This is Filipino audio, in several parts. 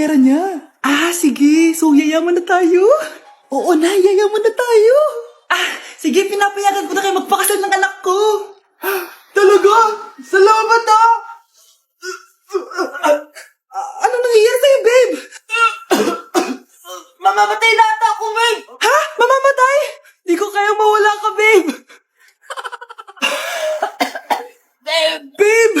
pera niya. Ah, sige. So, yayaman na tayo? Oo na, yayaman na tayo. Ah, sige, pinapayagan ko na kayo magpakasal ng anak ko. Talaga? Salamat ah! Ano nangyayari sa'yo, babe? Mamamatay na ata ako, babe! Ha? Mamamatay? Di ko kaya mawala ka, babe! Babe!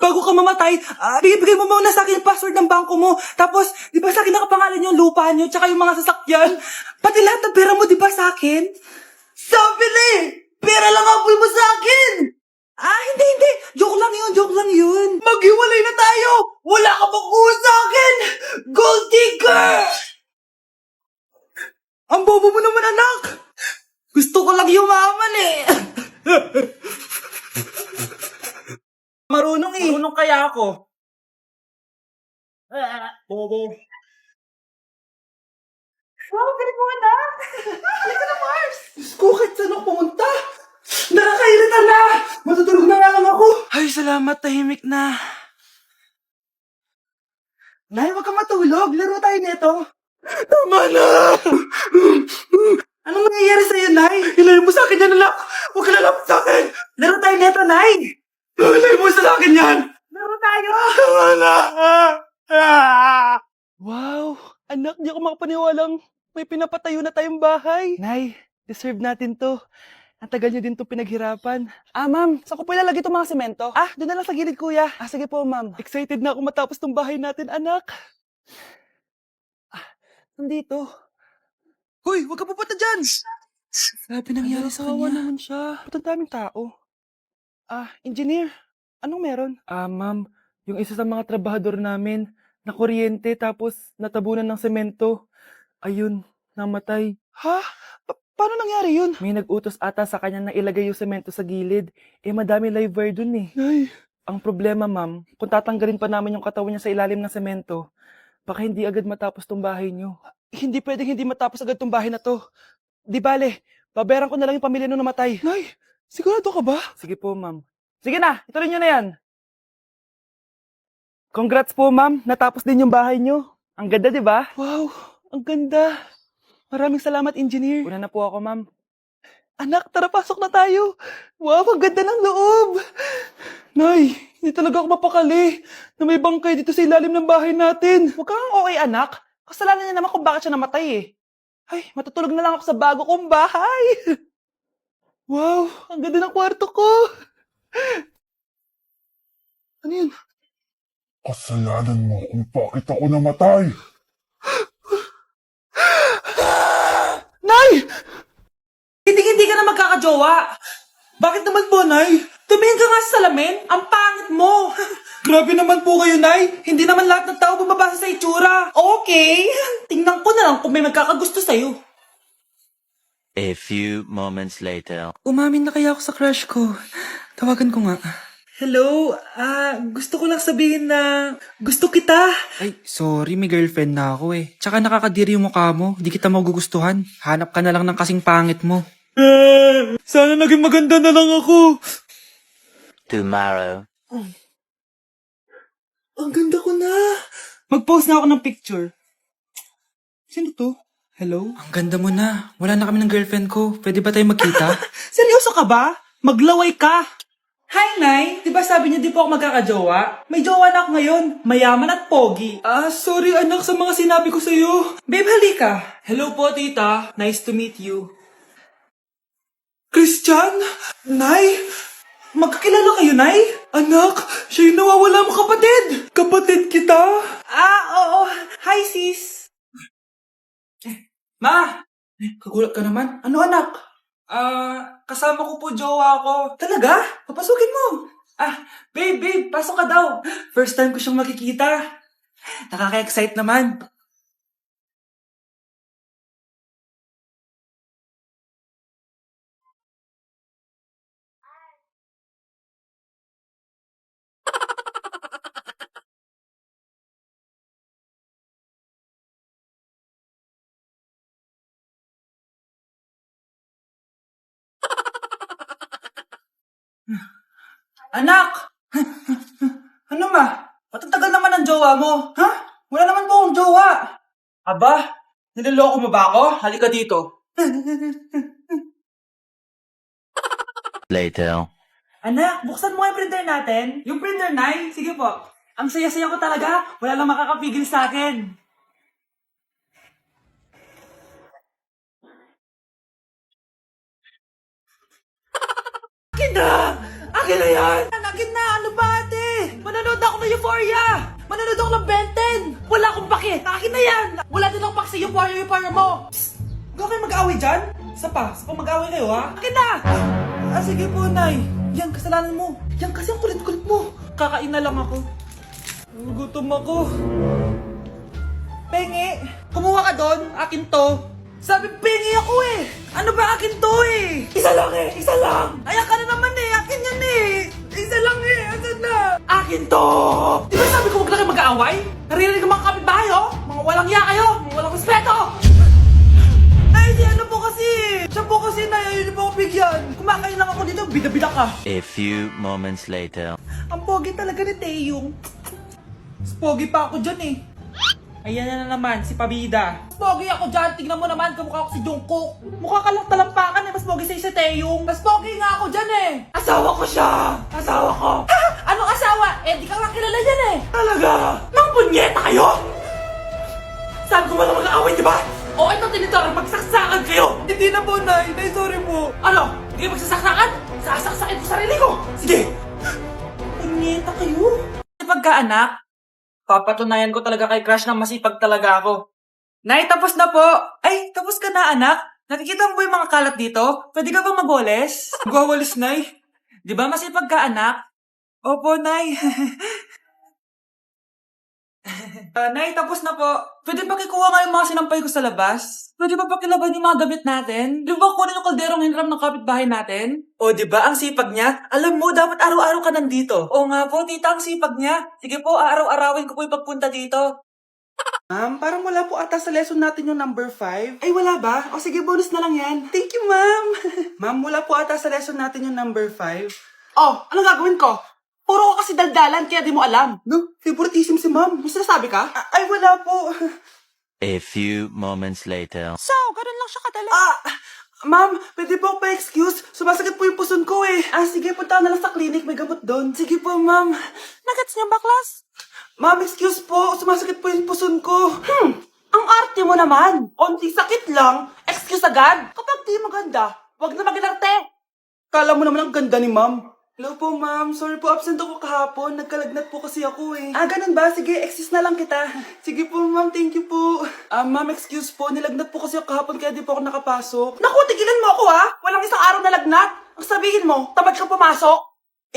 Bago ka mamatay, bigay mo muna sa akin yung password ng bangko mo. Tapos, di ba sa akin nakapangalan yung lupa niyo, tsaka yung mga sasakyan? Pati lahat ng pera mo, di ba sa akin? Sabi na eh! Pera lang ang apoy mo sa akin! Ah, hindi. Joke lang yun. Maghiwalay na tayo! Wala ka makuha sa akin! Gold digger! Ang bobo mo naman, anak! Gusto ko lang yumaman eh! Marunong eh. Marunong kaya ako. Bobo. Wow, galing mo na. Halika na, Mars. Diyos ko, kahit saan ako pumunta. Nakakairita na. Matutulog na nga lang ako. Ay, salamat. Tahimik na. Nay, wag ka matulog. Laro tayo nito. Tama na. Anong nangyayari sa'yo, Nay? Ilayo mo sa akin yan, anak. Huwag ka lalapit sa akin. Laro tayo nito, Nay. Ilayo mo sa akin yan. Laro tayo. Tama na. Wow, anak, di ako makapaniwalang may pinapatayo na tayong bahay. Nay, deserve natin to. Ang tagal niyo din to pinaghirapan. Ah, ma'am, saan ko po ilalagay itong mga semento? Ah, doon na lang sa gilid, kuya. Ah, sige po, ma'am. Excited na ako matapos tong bahay natin, anak. Ah, nandito. Hoy, huwag ka pupunta dyan! Grabe nangyari sa kanya. Naman siya. Ba't ang daming tao? Ah, engineer, anong meron? Ah, ma'am, yung isa sa mga trabahador namin, nakuryente tapos natabunan ng semento. Ayun, namatay. Ha? Paano nangyari yun? May nag-utos ata sa kanya na ilagay yung semento sa gilid. Eh, madami live wire dun eh. Ay. Ang problema, ma'am, kung tatanggalin pa namin yung katawan niya sa ilalim ng semento, baka hindi agad matapos tong bahay niyo. Hindi pwedeng hindi matapos agad tong bahay na to. Di bale, babayaran ko na lang yung pamilya nung namatay. Nay, sigurado ka ba? Sige po, ma'am. Sige na, ituloy niyo na yan. Congrats po, ma'am. Natapos din yung bahay niyo. Ang ganda, di ba? Wow, ang ganda. Maraming salamat, engineer. Una na po ako, ma'am. Anak, tara, pasok na tayo. Wow, ang ganda ng loob. Nay, hindi talaga ako mapakali na may bangkay dito sa ilalim ng bahay natin. Huwag kang okay, anak. Kasalanan niya naman kung bakit siya namatay eh. Ay, matutulog na lang ako sa bago kong bahay. Wow, ang ganda ng kwarto ko. Ano yun? Kasalanan mo kung bakit ako namatay. Nay! Hindi ka na magkakajowa. Bakit naman po, Nay? Tumingin ka nga sa salamin. Ang pangit mo. Grabe naman po kayo, Nay. Hindi naman lahat ng tao bumabasa sa itsura. Okay. Tingnan ko na lang kung may magkakagusto sa'yo. A few moments later. Umamin na kaya ako sa crush ko. Tawagan ko nga. Hello, gusto ko lang sabihin na gusto kita. Ay, sorry, may girlfriend na ako eh. Tsaka nakakadiri yung mukha mo, di kita magugustuhan. Hanap ka na lang ng kasing pangit mo. Sana naging maganda na lang ako. Tomorrow. Ang ganda ko na. Mag-post na ako ng picture. Sino to? Hello? Ang ganda mo na. Wala na kami ng girlfriend ko. Pwede ba tayo magkita? Seryoso ka ba? Maglaway ka. Hi, Nay! Di ba sabi niyo di po ako magkakajowa? May jowa na ako ngayon. Mayaman at pogi. Ah, sorry anak sa mga sinabi ko sa'yo. Babe, halika. Hello po, tita. Nice to meet you. Christian? Nay? Magkakilala kayo, Nay? Anak, siya yung nawawala mo kapatid. Kapatid kita? Ah, oo. Hi, sis. Ma! Kagulat ka naman. Ano, anak? Kasama ko po jowa ko. Talaga? Papasukin mo. Babe, pasok ka daw. First time ko siyang makikita. Nakaka-excite naman. Anak! Ano ma? Matatagal naman ang jowa mo. Ha? Wala naman po akong jowa. Aba, niloloko mo ba ako? Halika dito. Later. Anak, buksan mo yung printer natin. Yung printer, Nay? Sige po. Ang saya-saya ko talaga. Wala lang makakapigil sa akin. Akin na! Akin na yan! Akin na! Ano ba, ate? Manonood ako ng Euphoria! Manonood ako ng Ben 10! Wala akong pake! Akin na yan! Wala din akong pake sa Euphoria mo! Psst! Huwag kayo mag-away dyan? Isa pa mag-away kayo, ha? Akin na! Sige po, Nay. Yan, kasalanan mo. Yan kasi ang kulit-kulit mo. Kakain na lang ako. Gutom ako. Pengi! Kumuha ka doon. Akin to. Sabi, pengi ako eh! Ano ba akin to eh? Isa lang eh! Isa lang! Ayan ka na naman eh! Akin yan eh! Isa lang eh! Asan na? Akin to! Di ba sabi ko huwag na kayo mag-aaway? Naririnig ang mga kapitbahay oh! Mga walang iya kayo! Mga walang respeto! Ay, di ano po kasi! Siya po kasi na yun po ako bigyan! Kumakain lang ako dito, bida-bida ka! A few moments later. Ang pogi talaga ni Taeyong. Mas pogi pa ako dyan eh. Ayan na naman, si Pabida. Mas pogi ako dyan, tignan mo naman, kamukha ko si Jungkook. Mukha ka lang talampakan eh, mas pogi sa'yo si Taeyong. Mas pogi nga ako dyan eh. Asawa ko siya! Asawa ko! Ha? Anong asawa? Eh, di ka nga kilala yan eh. Talaga? Mga punyeta kayo? Saan ko wala mag-aaway, di ba? O ito, tinitor, magsaksakan kayo! Hindi na po, Nay. Nay, sorry po. Ano? Hindi kayo magsasaksakan? Sasaksakin ko sarili ko! Sige! Punyeta kayo? Pagkaanak, papatunayan ko talaga kay Crush na masipag talaga ako. Nay, tapos na po! Ay, tapos ka na, anak? Nakikita mo ba yung mga kalat dito? Pwede ka bang magwalis? Magwawalis, Nay? Di ba masipag ka, anak? Opo, Nay. Nay, tapos na po. Pwede ba kikuha nga yung mga sinampay ko sa labas? Pwede ba pakilaban yung mga damit natin? Di ba kunin yung kalderong hinram ng kapitbahay natin? O, di ba ang sipag niya? Alam mo, dapat araw-araw ka nandito. O nga po, tita, ang sipag niya. Sige po, araw-arawin ko po yung pagpunta dito. Ma'am, parang wala po ata sa lesson natin yung number 5. Ay, wala ba? O sige, bonus na lang yan. Thank you, ma'am. Ma'am, wala po ata sa lesson natin yung number 5. Oh, ano gagawin ko? Puro ko kasi daldalan, kaya di mo alam. No, favoritism si ma'am. May sinasabi ka? Ay, wala po. A few moments later. So, ganun lang siya kadali. Ma'am, pwede po pa-excuse? Sumasakit po yung puson ko eh. Sige, punta na lang sa clinic. May gamot doon. Sige po, ma'am. Nagets niya ba, class? Ma'am, excuse po. Sumasakit po yung puson ko. Ang arte mo naman. Onting sakit lang. Excuse agad. Kapag di maganda, wag na mag-inarte. Kala mo naman ang ganda ni ma'am. Hello po, ma'am. Sorry po, absent ako kahapon. Nagkalagnat po kasi ako eh. Ganun ba? Sige, excuse na lang kita. Sige po, ma'am. Thank you po. Ma'am, excuse po. Nilagnat po kasi ako kahapon kaya di po ako nakapasok. Naku, tigilan mo ako ha! Walang isang araw na lagnat. Ang sabihin mo, tamad ka pumasok?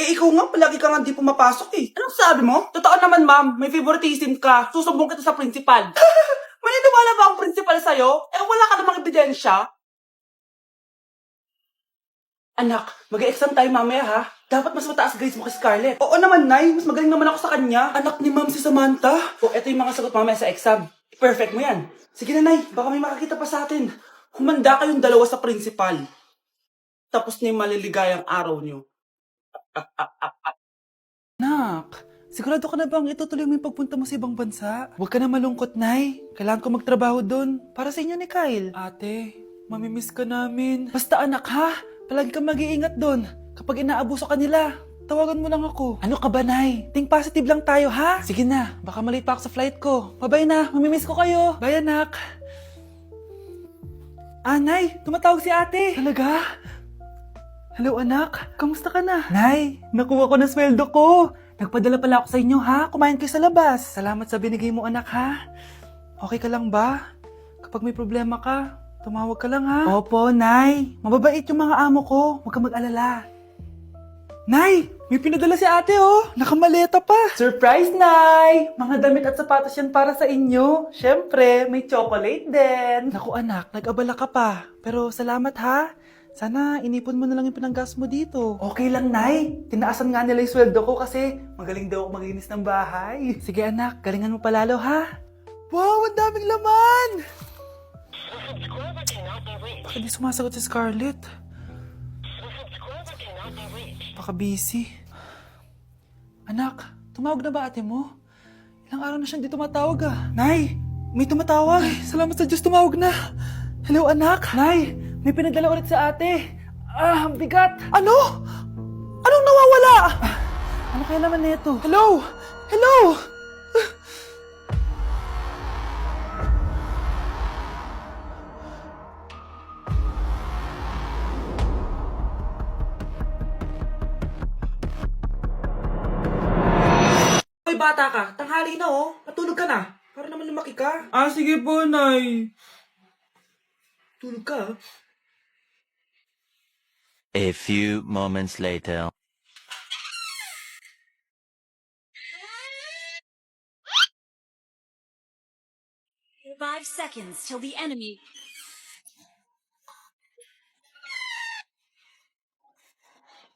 Ikaw nga, palagi ka nga di pumapasok eh. Anong sabi mo? Totoo naman, ma'am. May favoritism ka. Susumbong kita sa principal. May lumala ba ang principal sa'yo? Wala ka namang ebidensya. Anak, mag-exam tayo mamaya ha. Dapat mas mataas grades mo kay Scarlett. Oo naman, Nay. Mas magaling naman ako sa kanya. Anak ni Ma'am si Samantha. Ito yung mga sagot mamaya sa exam. Perfect mo yan. Sige na, Nay. Baka may makakita pa sa atin. Humanda kayong dalawa sa principal. Tapos na yung maliligayang araw nyo. Anak, sigurado ka na bang itutuloy mo yung pagpunta mo sa ibang bansa? Huwag ka na malungkot, Nay. Kailangan ko magtrabaho doon. Para sa inyo ni Kyle. Ate, mamimiss ka namin. Basta anak ha, palagi kang mag-iingat doon. Kapag inaabuso ka nila, tawagan mo lang ako. Ano ka ba, Nay? Think positive lang tayo, ha? Sige na, baka malate pa ako sa flight ko. Bye-bye na, mamimiss ko kayo. Bye, anak. Nay, tumatawag si ate. Talaga? Hello, anak. Kamusta ka na? Nay, nakuha ko na sweldo ko. Nagpadala pala ako sa inyo, ha? Kumain kayo sa labas. Salamat sa binigay mo, anak, ha? Okay ka lang ba? Kapag may problema ka, tumawag ka lang, ha? Opo, Nay. Mababait yung mga amo ko. Huwag kang mag-alala. Nay, may pinadala si ate, oh. Nakamaleta pa. Surprise, Nay! Mga damit at sapatos yan para sa inyo. Siyempre, may chocolate din. Naku, anak, nag-abala ka pa. Pero salamat, ha? Sana inipon mo na lang yung pinanggas mo dito. Okay lang, Nay. Tinaasan nga nila yung sweldo ko kasi magaling daw ako maglinis ng bahay. Sige, anak. Galingan mo palalo, ha? Wow, ang daming laman! Bakit di sumasagot si Scarlett? Baka busy. Anak, tumawag na ba ate mo? Ilang araw na siyang di tumatawag ah. Nay, may tumatawag. Ay, salamat sa Diyos tumawag na. Hello anak. Nay, may pinadala ulit sa ate. Ah, ang bigat. Ano? Anong nawawala? Ano kaya naman nito? Hello? Hello? Hoy, bata ka. Tanghali na oh. Matulog ka na. Para naman lumaki ka. Ah, sige po, Nay. Tulog ka ah. A few moments later. 5 seconds till the enemy.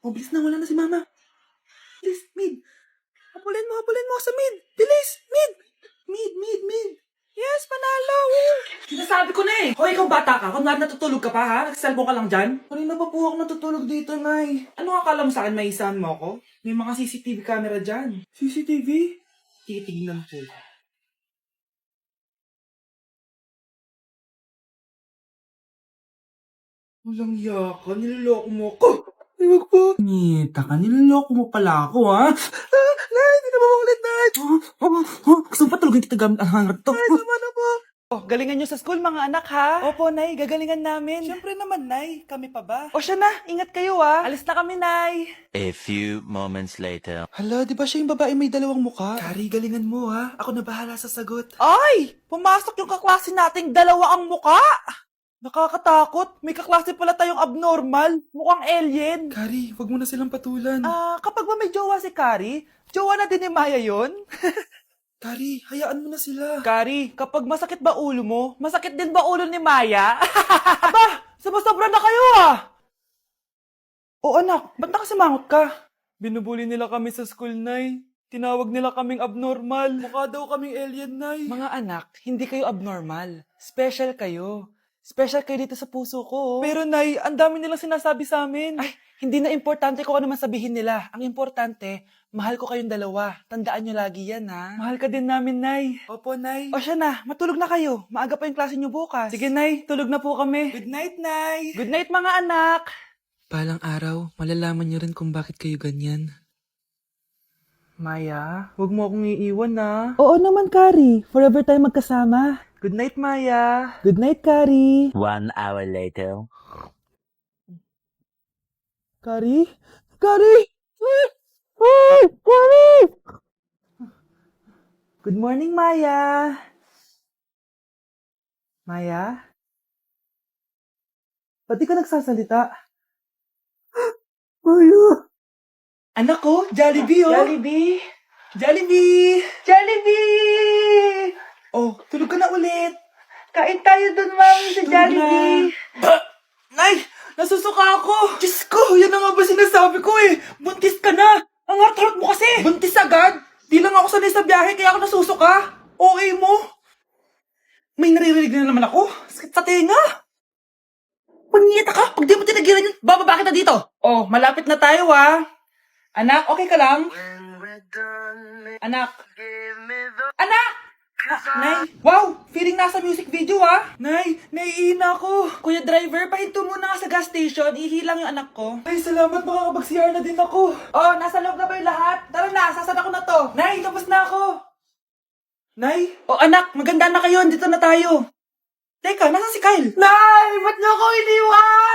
Oh, bilis na. Wala na si Mama. Bilis, mid. Habulin mo ako sa mid. Bilis, mid. Mid. Yes, panalo. Sinasabi ko na eh. Hoy, ikaw bata ka. Kung natutulog ka pa ha? Nagsiselfon ka lang dyan? Kanina pa po ako natutulog dito, Nay. Ano akala mo sa akin, may isahan mo ako? May mga CCTV camera dyan. CCTV? Titignan ko. Walang yaka, niloloko mo ako. Iwag po. Nita ka, niloloko mo pala ako, ha? Nay, hindi na mamulit, Nay. Gusto mo pa tulogin kita gamit ang hangar to? Nay, tama na po. Oh, galingan nyo sa school mga anak ha? Opo, Nay, gagalingan namin. Siyempre naman, Nay. Kami pa ba? O siya na, ingat kayo ah. Alis na kami, Nay. A few moments later. Hala, di ba siya yung babae may dalawang muka? Kari, galingan mo, ha? Ako na bahala sa sagot. Ay! Pumasok yung kaklase nating dalawa ang muka! Nakakatakot. May kaklase pala tayong abnormal. Mukhang alien. Kari, wag mo na silang patulan. Kapag ba may jowa si Kari, jowa na din ni Maya yun? Kari, hayaan mo na sila. Kari, kapag masakit ba ulo mo, masakit din ba ulo ni Maya? Aba, sobra na kayo ah! O anak, ba't nakasimangot ka? Binubuli nila kami sa school, Nay. Tinawag nila kaming abnormal. Mukha daw kaming alien, Nay. Mga anak, hindi kayo abnormal. Special kayo. Special kayo dito sa puso ko. Pero Nay, ang dami nilang sinasabi sa amin. Ay, hindi na importante kung ano man sabihin nila. Ang importante, mahal ko kayong dalawa. Tandaan nyo lagi yan, ha? Mahal ka din namin, Nay. Opo, Nay. O siya na, matulog na kayo. Maaga pa yung klase nyo bukas. Sige, Nay, tulog na po kami. Good night, Nay. Good night, mga anak. Palang araw, malalaman niyo rin kung bakit kayo ganyan. Maya, huwag mo akong iiwan, na. Oo naman, Kari. Forever tayo magkasama. Good night, Maya. Good night, Kari. 1 hour later. Kari? Kari! Ay! Kari! Good morning, Maya. Maya? Ba't di ka nagsasalita? Maya! Anak ko, Jollibee, oh. Jollibee! Jollibee! Jollibee! Oh, tulog ka na ulit. Kain tayo dun, Mami, sa Tulog Jollibee. na. Nay, nasusuka ako. Diyos ko, yan na nga ba sinasabi ko eh. Buntis ka na. Ang harot mo kasi. Buntis agad? Di lang ako sanay sa biyahe kaya ako nasusuka. Okay mo. May naririnig na naman ako. Sakit sa tenga. Pangita ka. Pag di mo tinagilan yun, bababa kita dito. Oh, malapit na tayo ah. Anak, okay ka lang? Anak. Anak! Nay, wow! Feeling nasa music video ah! Nay, naiina ako! Kuya driver, pahinto muna nga sa gas station, ihilang yung anak ko. Ay, salamat, makakapag-CR na din ako. Oh, nasa loob na ba yung lahat? Tara na, sasada ko na to. Nay, tapos na ako. Nay? Oh, anak, maganda na kayo, dito na tayo. Teka, nasa si Kyle? Nay, ba't niyo ako iniwan?